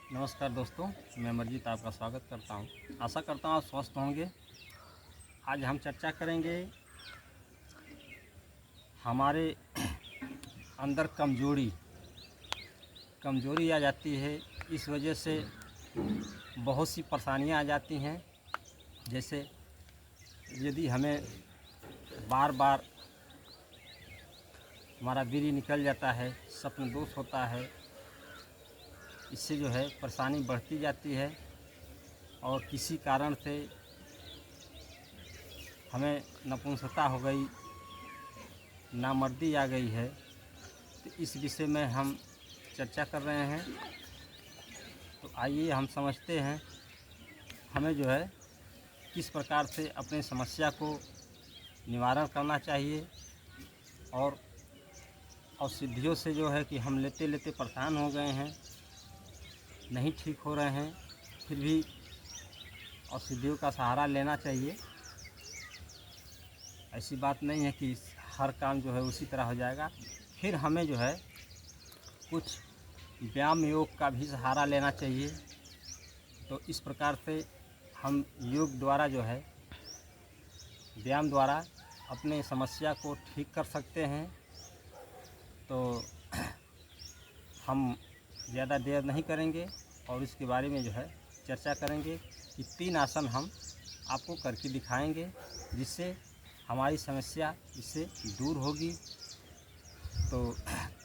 नमस्कार दोस्तों, मैं अमरजीत आपका स्वागत करता हूं। आशा करता हूं आप स्वस्थ होंगे। आज हम चर्चा करेंगे हमारे अंदर कमजोरी आ जाती है। इस वजह से बहुत सी परेशानियां आ जाती हैं। जैसे यदि हमें बार बार हमारा बीड़ी निकल जाता है, स्वप्न दोष होता है, इससे जो है परेशानी बढ़ती जाती है और किसी कारण से हमें नपुंसकता हो गई, नामर्दी आ गई है, तो इस विषय में हम चर्चा कर रहे हैं। तो आइए हम समझते हैं हमें जो है किस प्रकार से अपनी समस्या को निवारण करना चाहिए और औषधियों से जो है कि हम लेते लेते परेशान हो गए हैं, नहीं ठीक हो रहे हैं, फिर भी औषधियों का सहारा लेना चाहिए। ऐसी बात नहीं है कि हर काम जो है उसी तरह हो जाएगा। फिर हमें जो है कुछ व्यायाम योग का भी सहारा लेना चाहिए। तो इस प्रकार से हम योग द्वारा जो है व्यायाम द्वारा अपने समस्या को ठीक कर सकते हैं। तो हम ज़्यादा देर नहीं करेंगे और इसके बारे में जो है चर्चा करेंगे कि 3 आसन हम आपको करके दिखाएंगे, जिससे हमारी समस्या इससे दूर होगी। तो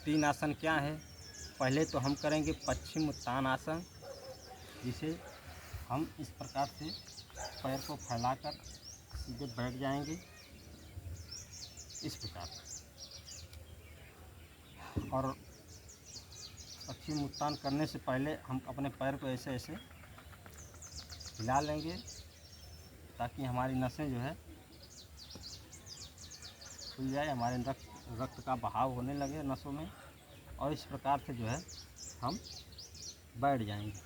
3 आसन क्या है? पहले तो हम करेंगे पश्चिम उत्तान आसन, जिसे हम इस प्रकार से पैर को फैलाकर सीधे बैठ जाएंगे इस प्रकार। और पश्चिम उत्तान करने से पहले हम अपने पैर को ऐसे ऐसे हिला लेंगे ताकि हमारी नसें जो है खुल जाए, हमारे रक्त का बहाव होने लगे नसों में। और इस प्रकार से जो है हम बैठ जाएंगे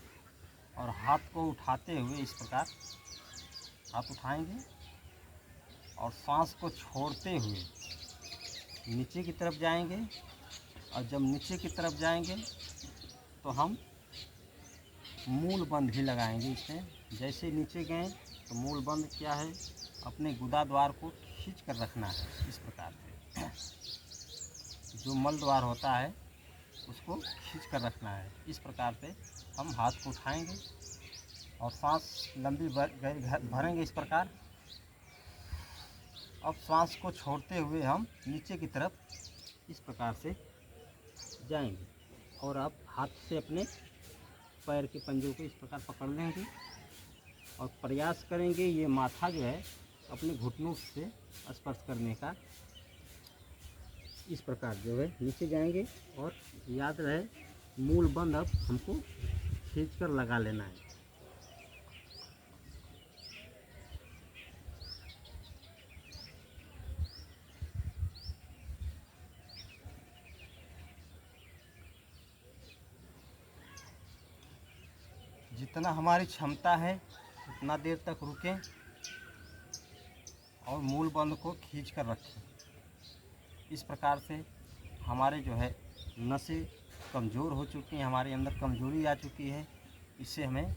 और हाथ को उठाते हुए इस प्रकार हाथ उठाएंगे और सांस को छोड़ते हुए नीचे की तरफ जाएंगे। और जब नीचे की तरफ जाएंगे तो हम मूल बंद भी लगाएंगे इसमें। जैसे नीचे गए तो मूल बंद क्या है, अपने गुदा द्वार को खींच कर रखना है इस प्रकार से। जो मल द्वार होता है उसको खींच कर रखना है। इस प्रकार से हम हाथ को उठाएंगे और सांस लंबी भरेंगे इस प्रकार। अब सांस को छोड़ते हुए हम नीचे की तरफ इस प्रकार से जाएंगे और आप हाथ से अपने पैर के पंजों को इस प्रकार पकड़ लेंगे और प्रयास करेंगे ये माथा जो है अपने घुटनों से स्पर्श करने का। इस प्रकार जो है नीचे जाएंगे और याद रहे मूल बंद अब हमको खींचकर लगा लेना है। जितना हमारी क्षमता है उतना देर तक रुकें और मूल बंद को खींच कर रखें। इस प्रकार से हमारे जो है नसें कमज़ोर हो चुकी हैं, हमारे अंदर कमज़ोरी आ चुकी है। इससे हमें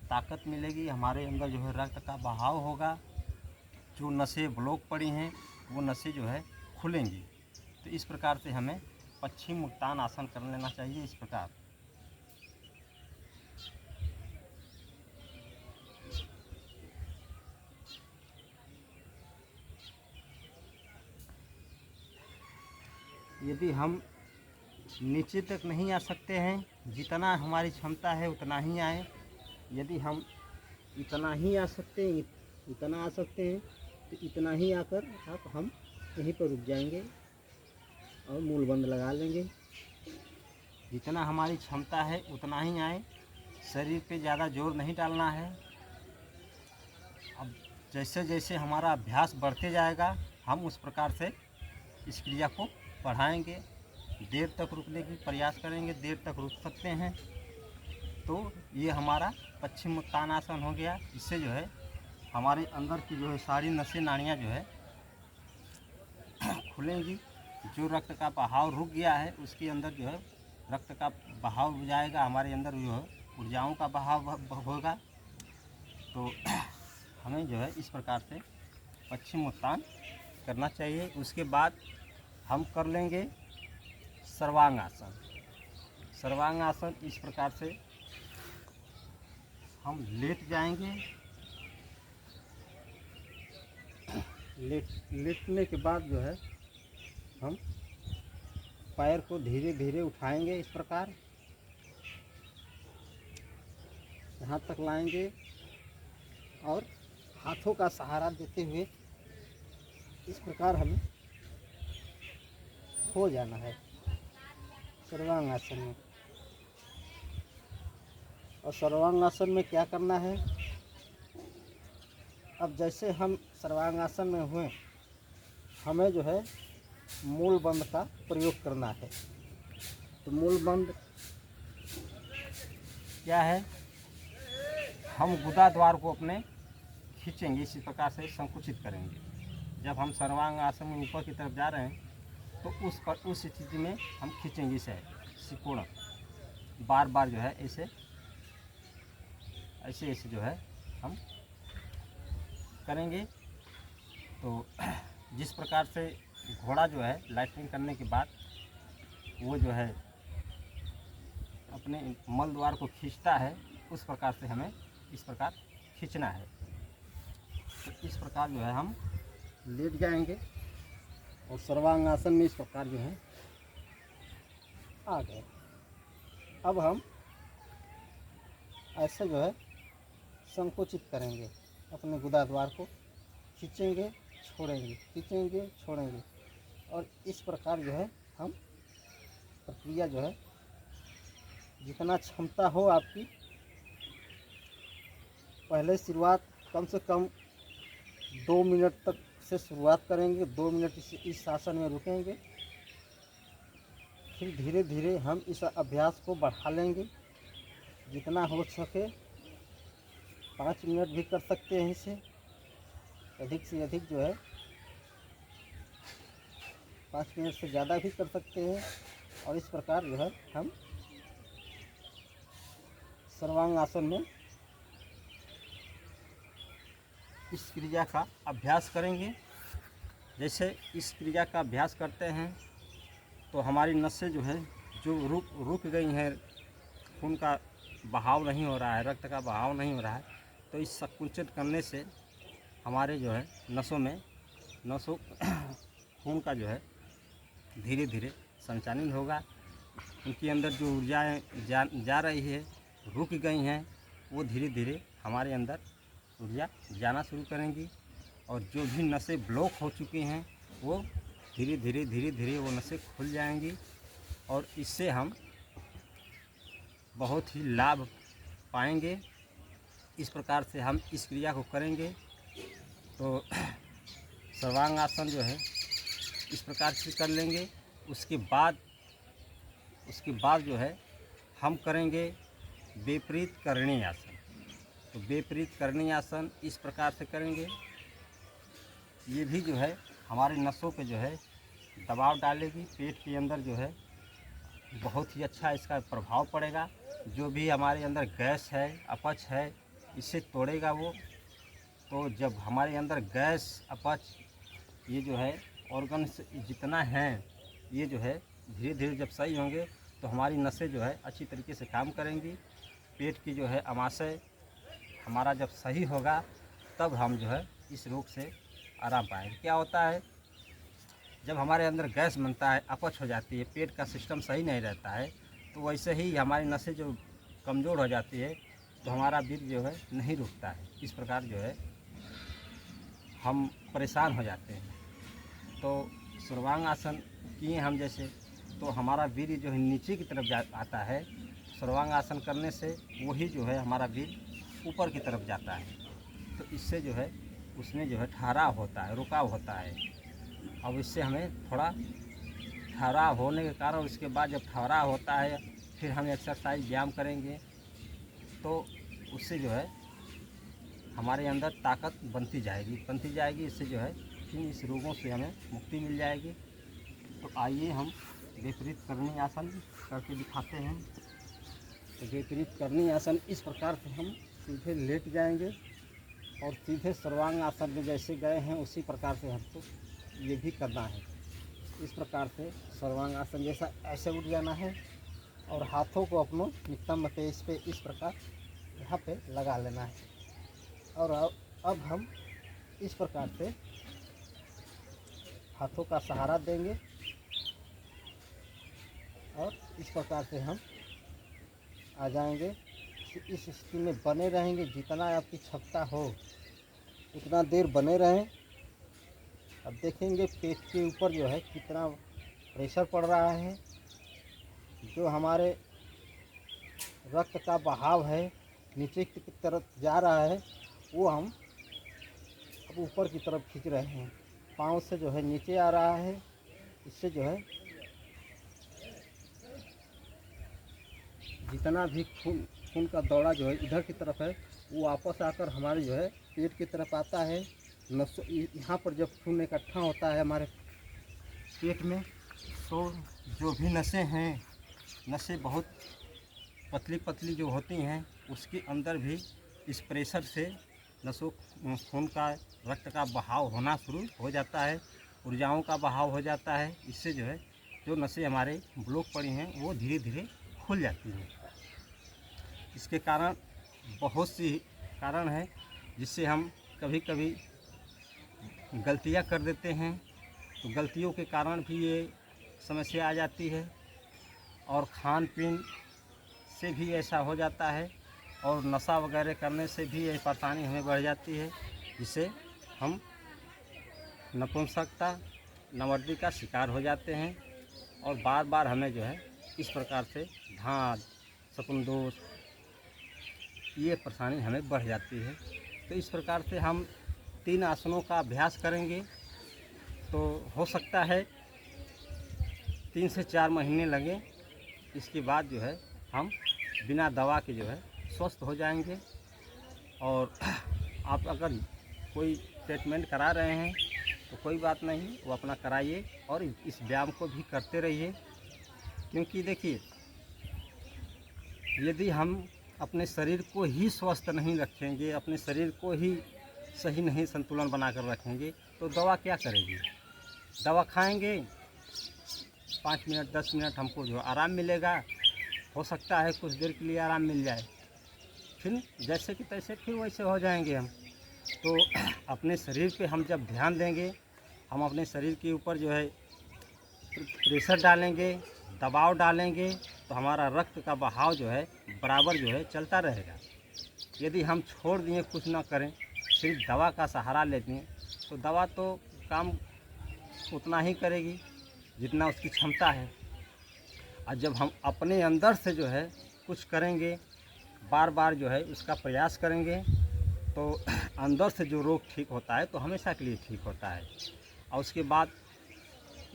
ताकत मिलेगी, हमारे अंदर जो है रक्त का बहाव होगा, जो नसें ब्लॉक पड़ी हैं वो नसें जो है खुलेंगी। तो इस प्रकार से हमें पश्चिम उत्तान आसन कर लेना चाहिए इस प्रकार। यदि हम नीचे तक नहीं आ सकते हैं, जितना हमारी क्षमता है उतना ही आए। यदि हम इतना ही आ सकते हैं, इतना आ सकते हैं तो इतना ही आकर हम यहीं पर रुक जाएंगे और मूल बंद लगा लेंगे। जितना हमारी क्षमता है उतना ही आए, शरीर पे ज़्यादा जोर नहीं डालना है। अब जैसे जैसे हमारा अभ्यास बढ़ते जाएगा हम उस प्रकार से इस क्रिया को बढ़ाएंगे, देर तक रुकने की प्रयास करेंगे, देर तक रुक सकते हैं। तो ये हमारा पश्चिम उत्तान आसन हो गया। इससे जो है हमारे अंदर की जो है सारी नसें नाड़ियाँ जो है खुलेंगी। जो रक्त का बहाव रुक गया है उसके अंदर जो है रक्त का बहाव हो जाएगा, हमारे अंदर जो है ऊर्जाओं का बहाव होगा। तो हमें जो है इस प्रकार से पश्चिम उत्तान करना चाहिए। उसके बाद हम कर लेंगे सर्वांग आसन। सर्वांग आसन इस प्रकार से हम लेट जाएंगे। लेटने के बाद जो है हम पैर को धीरे धीरे उठाएंगे, इस प्रकार यहाँ तक लाएंगे और हाथों का सहारा देते हुए इस प्रकार हमें हो जाना है सर्वांग आसन में। और सर्वांग आसन में क्या करना है, अब जैसे हम सर्वांग आसन में हुए, हमें जो है मूल बंद का प्रयोग करना है। तो मूल बंद क्या है, हम गुदा द्वार को अपने खींचेंगे, इसी प्रकार से संकुचित करेंगे। जब हम सर्वांग आसन में ऊपर की तरफ जा रहे हैं तो उस स्थिति में हम खींचेंगे इसे सिकोड़, बार बार जो है ऐसे जो है हम करेंगे। तो जिस प्रकार से घोड़ा जो है लाइटिंग करने के बाद वो जो है अपने मल द्वार को खींचता है, उस प्रकार से हमें इस प्रकार खींचना है। तो इस प्रकार जो है हम लेट जाएंगे और सर्वांग आसन में इस प्रकार जो है आ गए। अब हम ऐसे जो है संकुचित करेंगे, अपने गुदा द्वार को खींचेंगे छोड़ेंगे, खींचेंगे छोड़ेंगे, और इस प्रकार जो है हम प्रक्रिया जो है जितना क्षमता हो आपकी, पहले शुरुआत कम से कम 2 मिनट तक से शुरुआत करेंगे। 2 मिनट इस आसन में रुकेंगे, फिर धीरे धीरे हम इस अभ्यास को बढ़ा लेंगे। जितना हो सके 5 मिनट भी कर सकते हैं, इसे अधिक से अधिक जो है 5 मिनट से ज़्यादा भी कर सकते हैं। और इस प्रकार जो है हम सर्वांग आसन में इस क्रिया का अभ्यास करेंगे। जैसे इस क्रिया का अभ्यास करते हैं तो हमारी नसें जो है जो रुक गई हैं, खून का बहाव नहीं हो रहा है, रक्त का बहाव नहीं हो रहा है, तो इस संकुचित करने से हमारे जो है नसों खून का जो है धीरे धीरे संचालन होगा। उनके अंदर जो ऊर्जाएँ जा रही है, रुक गई हैं, वो धीरे धीरे हमारे अंदर ऊर्जा जाना शुरू करेंगी। और जो भी नसें ब्लॉक हो चुकी हैं वो धीरे धीरे वो नसें खुल जाएंगी। और इससे हम बहुत ही लाभ पाएंगे। इस प्रकार से हम इस क्रिया को करेंगे तो सर्वांग आसन जो है इस प्रकार से कर लेंगे। उसके बाद जो है हम करेंगे विपरीत करणी आसन। तो विपरीत करणी आसन इस प्रकार से करेंगे। ये भी जो है हमारे नसों पे जो है दबाव डालेगी, पेट के अंदर जो है बहुत ही अच्छा इसका प्रभाव पड़ेगा। जो भी हमारे अंदर गैस है, अपच है, इसे तोड़ेगा वो। तो जब हमारे अंदर गैस, अपच, ये जो है ऑर्गन्स जितना है, ये जो है धीरे धीरे जब सही होंगे तो हमारी नसें जो है अच्छी तरीके से काम करेंगी। पेट की जो है अमाशय हमारा जब सही होगा तब हम जो है इस रोग से आराम पाएंगे। क्या होता है, जब हमारे अंदर गैस बनता है, अपच हो जाती है, पेट का सिस्टम सही नहीं रहता है, तो वैसे ही हमारी नसें जो कमज़ोर हो जाती है तो हमारा वीर्य जो है नहीं रुकता है। इस प्रकार जो है हम परेशान हो जाते हैं। तो सर्वांग आसन किए हम जैसे, तो हमारा वीर्य जो है नीचे की तरफ आता है। सर्वांग आसन करने से वही जो है हमारा वीर्य ऊपर की तरफ जाता है। तो इससे जो है उसमें जो है ठहराव होता है, रुकाव होता है। अब इससे हमें थोड़ा ठहराव होने के कारण, उसके बाद जब ठहराव होता है फिर हम एक्सरसाइज व्यायाम करेंगे तो उससे जो है हमारे अंदर ताकत बनती जाएगी। इससे जो है फिर इस रोगों से हमें मुक्ति मिल जाएगी। तो आइए हम विपरीत करणी आसन करके दिखाते हैं। तो विपरीत करनी आसन इस प्रकार से हम सीधे लेट जाएंगे और सीधे सर्वांग आसन में जैसे गए हैं उसी प्रकार से हमको ये भी करना है। इस प्रकार से सर्वांग आसन जैसा ऐसे उठ जाना है और हाथों को अपनों नितंब पेश पे इस प्रकार यहाँ पे लगा लेना है। और अब हम इस प्रकार से हाथों का सहारा देंगे और इस प्रकार से हम आ जाएंगे। इस स्थिति में बने रहेंगे, जितना आपकी क्षमता हो उतना देर बने रहें। अब देखेंगे पेट के ऊपर जो है कितना प्रेशर पड़ रहा है, जो हमारे रक्त का बहाव है नीचे की तरफ जा रहा है वो हम अब ऊपर की तरफ खींच रहे हैं। पाँव से जो है नीचे आ रहा है, इससे जो है जितना भी खून का दौरा जो है इधर की तरफ है वो वापस आकर हमारे जो है पेट की तरफ आता है। नसों यहाँ पर जब खून इकट्ठा होता है हमारे पेट में, तो जो भी नसें हैं, नसें बहुत पतली पतली जो होती हैं उसके अंदर भी इस प्रेशर से नसों खून का रक्त का बहाव होना शुरू हो जाता है, ऊर्जाओं का बहाव हो जाता है। इससे जो है जो नसें हमारे ब्लॉक पड़ी हैं वो धीरे धीरे खुल जाती हैं। इसके कारण बहुत सी कारण है जिससे हम कभी कभी गलतियां कर देते हैं, तो गलतियों के कारण भी ये समस्या आ जाती है। और खान पीन से भी ऐसा हो जाता है और नशा वगैरह करने से भी ये परेशानी हमें बढ़ जाती है, जिससे हम नपुंसकता नवड्डी का शिकार हो जाते हैं। और बार बार हमें जो है इस प्रकार से धाद शकुनदोष ये परेशानी हमें बढ़ जाती है। तो इस प्रकार से हम 3 आसनों का अभ्यास करेंगे तो हो सकता है 3 से 4 महीने लगे। इसके बाद जो है हम बिना दवा के जो है स्वस्थ हो जाएंगे। और आप अगर कोई ट्रीटमेंट करा रहे हैं तो कोई बात नहीं, वो अपना कराइए और इस व्यायाम को भी करते रहिए। क्योंकि देखिए, यदि हम अपने शरीर को ही स्वस्थ नहीं रखेंगे, अपने शरीर को ही सही नहीं संतुलन बनाकर रखेंगे, तो दवा क्या करेगी। दवा खाएंगे 5 मिनट 10 मिनट हमको जो आराम मिलेगा, हो सकता है कुछ देर के लिए आराम मिल जाए, फिर जैसे कि तैसे फिर वैसे हो जाएंगे हम। तो अपने शरीर पे हम जब ध्यान देंगे, हम अपने शरीर के ऊपर जो है प्रेशर डालेंगे, दबाव डालेंगे, तो हमारा रक्त का बहाव जो है बराबर जो है चलता रहेगा। यदि हम छोड़ दिए, कुछ ना करें, सिर्फ दवा का सहारा लेते हैं, तो दवा तो काम उतना ही करेगी जितना उसकी क्षमता है। और जब हम अपने अंदर से जो है कुछ करेंगे, बार बार जो है उसका प्रयास करेंगे, तो अंदर से जो रोग ठीक होता है तो हमेशा के लिए ठीक होता है। और उसके बाद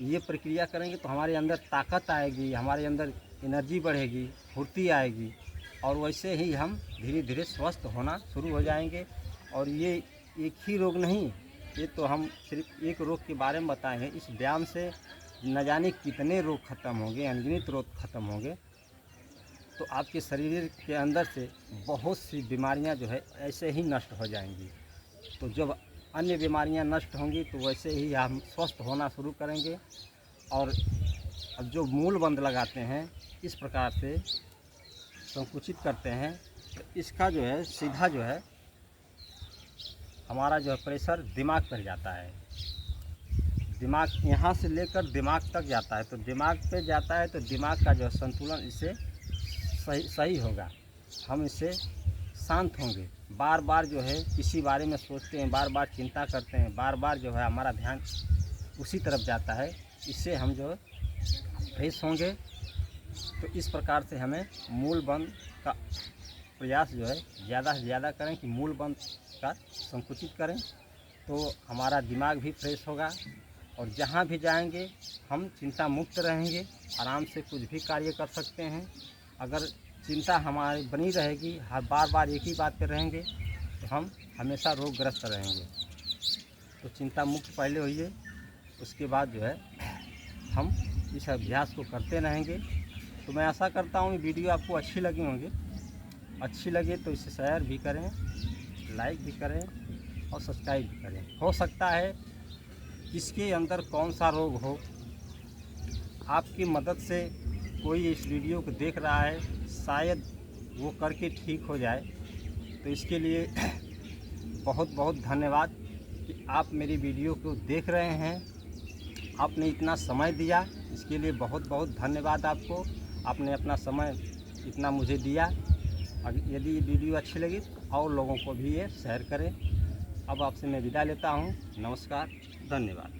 ये प्रक्रिया करेंगे तो हमारे अंदर ताकत आएगी, हमारे अंदर एनर्जी बढ़ेगी, फुर्ती आएगी, और वैसे ही हम धीरे धीरे स्वस्थ होना शुरू हो जाएंगे। और ये एक ही रोग नहीं, ये तो हम सिर्फ एक रोग के बारे में बताए हैं। इस व्यायाम से न जाने कितने रोग खत्म होंगे, अनगिनत रोग खत्म होंगे। तो आपके शरीर के अंदर से बहुत सी बीमारियां जो है ऐसे ही नष्ट हो जाएंगी। तो जब अन्य बीमारियां नष्ट होंगी तो वैसे ही हम स्वस्थ होना शुरू करेंगे। और अब जो मूल बंद लगाते हैं, इस प्रकार से संकुचित करते हैं, तो इसका जो है सीधा जो है हमारा जो है प्रेशर दिमाग पर जाता है। दिमाग यहाँ से लेकर दिमाग तक जाता है, तो दिमाग पे जाता है तो दिमाग का जो संतुलन इससे सही होगा। हम इससे शांत होंगे। बार बार जो है किसी बारे में सोचते हैं, बार बार चिंता करते हैं, बार बार जो है हमारा ध्यान उसी तरफ जाता है। इससे हम जो फ्रेश होंगे। तो इस प्रकार से हमें मूल बंद का प्रयास जो है ज़्यादा से ज़्यादा करें कि मूल बंद का संकुचित करें, तो हमारा दिमाग भी फ्रेश होगा। और जहाँ भी जाएंगे हम चिंता मुक्त रहेंगे, आराम से कुछ भी कार्य कर सकते हैं। अगर चिंता हमारी बनी रहेगी, हर बार बार एक ही बात पर रहेंगे, तो हम हमेशा रोगग्रस्त रहेंगे। तो चिंता मुक्त पहले होइए, उसके बाद जो है हम इस अभ्यास को करते रहेंगे तो मैं आशा करता हूँ वीडियो आपको अच्छी लगी होंगी। अच्छी लगे तो इसे शेयर भी करें, लाइक भी करें और सब्सक्राइब भी करें। हो सकता है किसके अंदर कौन सा रोग हो, आपकी मदद से कोई इस वीडियो को देख रहा है, शायद वो करके ठीक हो जाए। तो इसके लिए बहुत बहुत धन्यवाद कि आप मेरी वीडियो को देख रहे हैं, आपने इतना समय दिया, इसके लिए बहुत बहुत धन्यवाद आपको। आपने अपना समय इतना मुझे दिया। यदि ये वीडियो अच्छी लगी तो और लोगों को भी ये शेयर करें। अब आपसे मैं विदा लेता हूँ। नमस्कार, धन्यवाद।